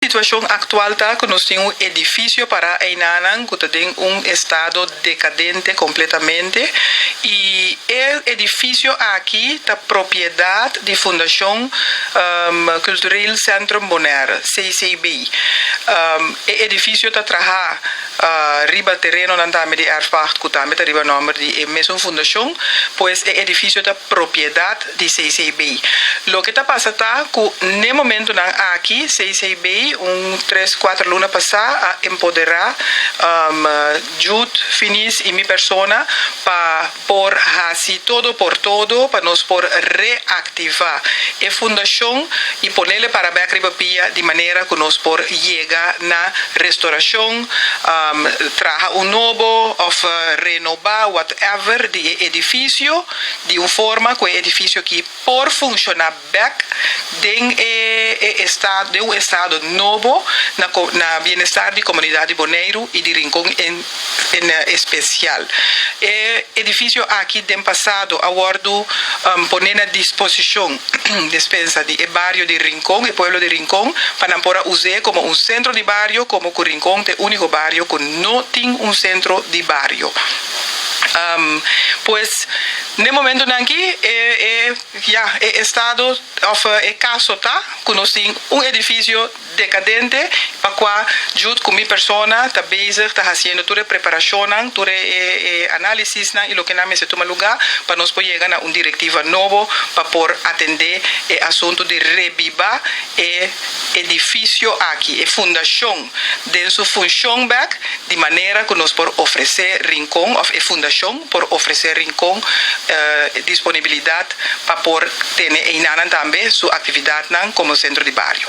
situación actual está que nos tiene un edificio para Einanan que tiene un estado decadente completamente y el edificio aquí está propiedad de Fundación Cultural Centrum Bonaire, CCB. El edificio está trabaja riba terreno nandame de erfpacht kutame de riba nombre de mesma fundación, pues el edificio está propiedad de CCB. Lo que está pasando que en el momento aquí CCB un 3-4 lunas pasada a empoderar Jude Finis y mi persona para por así todo por todo para nos por reactivar la fundación y ponerle para ver de manera que nos por llegar a restauración, trabajar un nuevo o renovar whatever de edificio de una forma que el edificio que por funcionar back de un estado nuevo na bienestar de comunidad de Bonaire y de Rincón en especial. El edificio aquí del pasado aguardo poner a disposición despensa de barrio de Rincón, el pueblo de Rincón, para poder usar como un centro de barrio, como que Rincón es el único barrio que no tiene un centro de barrio. Pues en el momento aquí ya el estado el caso está que nos tiene un edificio decadente para cual yo con mi persona está bezig, está haciendo toda la preparación, todo el análisis y lo que nada se toma lugar para nos poder llegar a una directiva nueva para poder atender el asunto de revivar el edificio aquí, la fundación de su función back de manera que nos por ofrecer Rincón o fundación por ofrecer Rincón disponibilidad para poder tener también su actividad como centro de barrio.